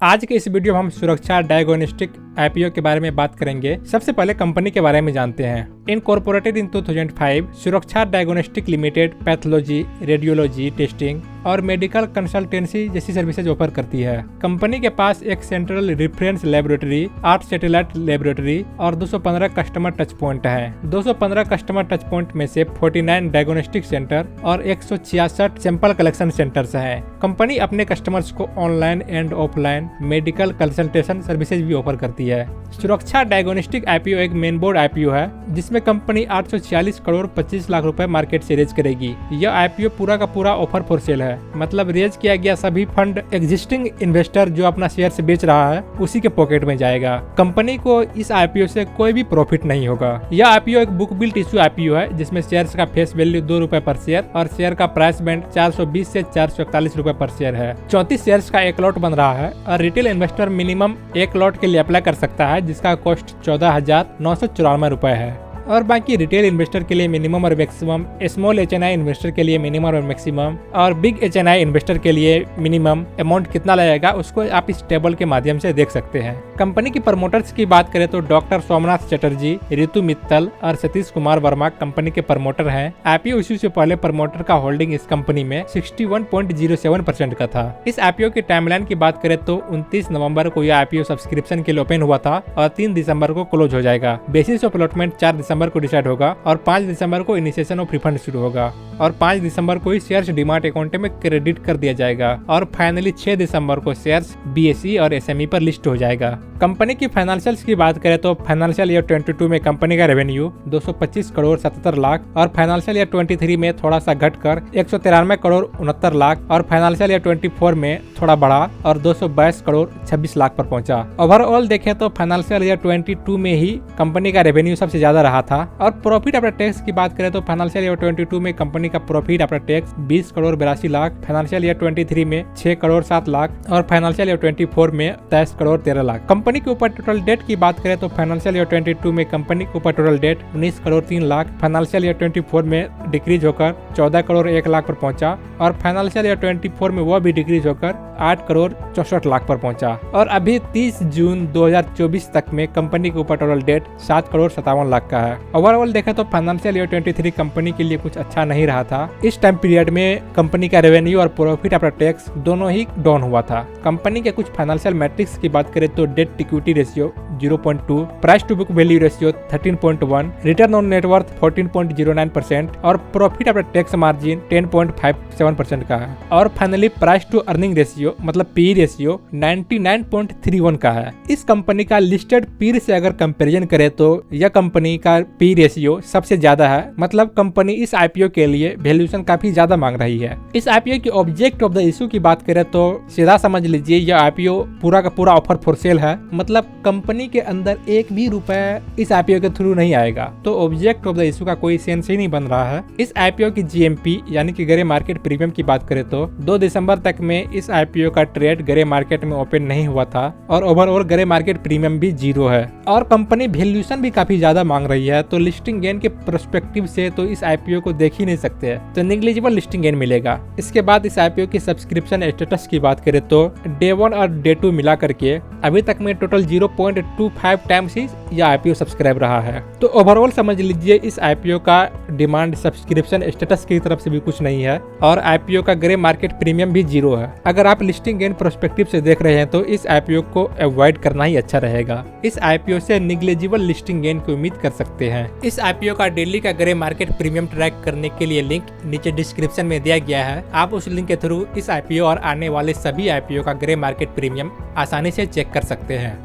आज के इस वीडियो में हम सुरक्षा डायग्नोस्टिक आईपीओ के बारे में बात करेंगे। सबसे पहले कंपनी के बारे में जानते हैं। इनकॉर्पोरेटेड इन 2005, सुरक्षा diagnostic limited pathology, radiology testing और मेडिकल कंसल्टेंसी जैसी सर्विसेज ऑफर करती है। कंपनी के पास एक central reference laboratory, 8 satellite laboratory और 215 कस्टमर टच पॉइंट है। 215 कस्टमर टच पॉइंट में से 49 डायग्नोस्टिक सेंटर और 166 सैंपल कलेक्शन सेंटर्स हैं। कंपनी अपने कस्टमर्स को online and offline medical consultation services भी ऑफर करती है। सुरक्षा डायग्नोस्टिक आईपीओ एक मेन बोर्ड आईपीओ है जिसमें कंपनी 846 करोड़ 25 लाख रुपए मार्केट से रेज करेगी। यह आईपीओ पूरा का पूरा ऑफर फॉर सेल है, मतलब रेज किया गया सभी फंड एग्जिस्टिंग इन्वेस्टर जो अपना शेयर से बेच रहा है उसी के पॉकेट में जाएगा। कंपनी को इस आईपीओ से कोई भी प्रॉफिट नहीं होगा। यह आईपीओ एक बुक बिल्ट इश्यू आईपीओ है जिसमें शेयर्स का फेस वैल्यू 2 रुपए पर शेयर और शेयर का प्राइस बैंड 420 से 441 रुपए पर शेयर है। 34 शेयर्स का एक लॉट बन रहा है और रिटेल इन्वेस्टर मिनिमम एक लॉट के लिए अप्लाई कर सकता है जिसका कॉस्ट 14,994 रुपए है। और बाकी रिटेल इन्वेस्टर के लिए मिनिमम और मैक्सिमम, स्मॉल एचएनआई इन्वेस्टर के लिए मिनिमम और मैक्सिमम और बिग एचएनआई इन्वेस्टर के लिए मिनिमम अमाउंट कितना लगेगा उसको आप इस टेबल के माध्यम से देख सकते हैं। कंपनी की प्रमोटर्स की बात करें तो डॉक्टर सोमनाथ चटर्जी, रितु मित्तल और सतीश कुमार वर्मा कंपनी के प्रमोटर हैं। आईपीओ इश्यू से पहले प्रमोटर का होल्डिंग इस कंपनी में 61.07% का था। इस आईपीओ की टाइमलाइन की बात करें तो 29 नवंबर को यह आईपीओ सब्सक्रिप्शन के लिए ओपन हुआ था और 3 दिसंबर को क्लोज हो जाएगा। बेसिस ऑफ अलॉटमेंट 4 दिसंबर को डिसाइड होगा और 5 दिसंबर को इनिशिएशन ऑफ रिफंड शुरू होगा और 5 दिसंबर को ही शेयर्स डीमार्ट अकाउंट में क्रेडिट कर दिया जाएगा और फाइनली 6 दिसंबर को शेयर्स बीएसई और एसएमई पर लिस्ट हो जाएगा। कंपनी की फाइनेंशियल्स की बात करें तो फाइनेंशियल ईयर 22 में कंपनी का रेवेन्यू 225 करोड़ 77 लाख और फाइनेंशियल ईयर 23 में थोड़ा सा घटकर 193 करोड़ 69 लाख और फाइनेंशियल ईयर 24 में थोड़ा बढ़ा और 222 करोड़ 26 लाख पर पहुंचा। ओवरऑल देखें तो फाइनेंशियल ईयर 22 में ही कंपनी का रेवेन्यू सबसे ज्यादा रहा था। और प्रॉफिट आफ्टर टैक्स की बात करें तो फाइनेंशियल ईयर 22 में कंपनी का profit after tax 20 crore 82 lakh, financial year 23 में 6 करोड़ 7 लाख और फाइनेंशियल ईयर 24 में 23 करोड़ 13 लाख। कंपनी के ऊपर टोटल डेट की बात करें तो फाइनेंशियल ईयर 22 में कंपनी के ऊपर total date 19 crore 3 lakh, financial year 24 में डिक्रीज होकर 14 करोड़ 1 लाख पर पहुंचा और फाइनेंशियल ईयर 24 में वो भी डिक्रीज होकर 8 करोड़ 64 लाख पर पहुंचा। और अभी 30 जून 2024 तक में कंपनी के ऊपर टोटल डेट 7 करोड़ 57 लाख का है। ओवरऑल देखें तो फाइनेंशियल ईयर 23 कंपनी के लिए कुछ अच्छा नहीं रहा था। इस टाइम पीरियड में कंपनी का रेवेन्यू और प्रॉफिट आफ्टर टैक्स दोनों ही डाउन हुआ था। कंपनी के कुछ फाइनेंशियल मैट्रिक्स की बात करें तो debt equity ratio 0.2, price to book value ratio 13.1, return on net worth 14.09% और प्रॉफिट आफ्टर टैक्स मार्जिन 10.57% का है। और finally price to earning ratio मतलब पी रेशियो 99.31 का है। इस कंपनी का लिस्टेड पीर से अगर कंपैरिजन करें तो यह कंपनी का पी रेशियो सबसे ज्यादा है, मतलब कंपनी इस आईपीओ के लिए वैल्यूएशन काफी ज्यादा मांग रही है। इस आईपीओ की ऑब्जेक्ट ऑफ द इशू की बात करें तो सीधा समझ लीजिए यह आईपीओ पूरा का पूरा ऑफर फॉर सेल है, मतलब कंपनी के अंदर एक भी रुपए इस आईपीओ के थ्रू नहीं आएगा, तो ऑब्जेक्ट ऑफ द इशू का कोई सेंस ही नहीं बन रहा है। इस आईपीओ की जीएमपी यानी कि ग्रे मार्केट प्रीमियम की बात करें तो 2 दिसंबर तक में इस आईपीओ का ट्रेड ग्रे मार्केट में ओपन नहीं हुआ था और ओवरऑल ग्रे मार्केट प्रीमियम भी 0 है और कंपनी वैल्यूएशन भी काफी ज्यादा मांग रही है। तो लिस्टिंग गेन के पर्सपेक्टिव से तो इस आईपीओ को देख ही नहीं सकते हैं, तो नेग्लिजिबल लिस्टिंग गेन मिलेगा। इसके बाद इस आईपीओ की सब्सक्रिप्शन स्टेटस की बात करें तो डे 1 और डे 2 मिला करके अभी तक में टोटल 0.25 टाइम्स ही यह आईपीओ सब्सक्राइब रहा है। तो ओवरऑल समझ लीजिए इस आईपीओ का डिमांड सब्सक्रिप्शन स्टेटस की तरफ से भी कुछ नहीं है और आईपीओ का ग्रे मार्केट प्रीमियम भी 0 है। अगर आप लिस्टिंग गेन पर्सपेक्टिव से देख रहे हैं तो इस आईपीओ को अवॉइड करना ही अच्छा रहेगा। इस आईपीओ से नेग्लिजिबल लिस्टिंग गेन की उम्मीद कर सकते हैं। इस आईपीओ का डेली का ग्रे मार्केट प्रीमियम ट्रैक करने के लिए लिंक नीचे डिस्क्रिप्शन में दिया गया है। आप उस लिंक के थ्रू इस आईपीओ और आने वाले सभी आईपीओ का ग्रे मार्केट प्रीमियम आसानी से चेक कर सकते हैं।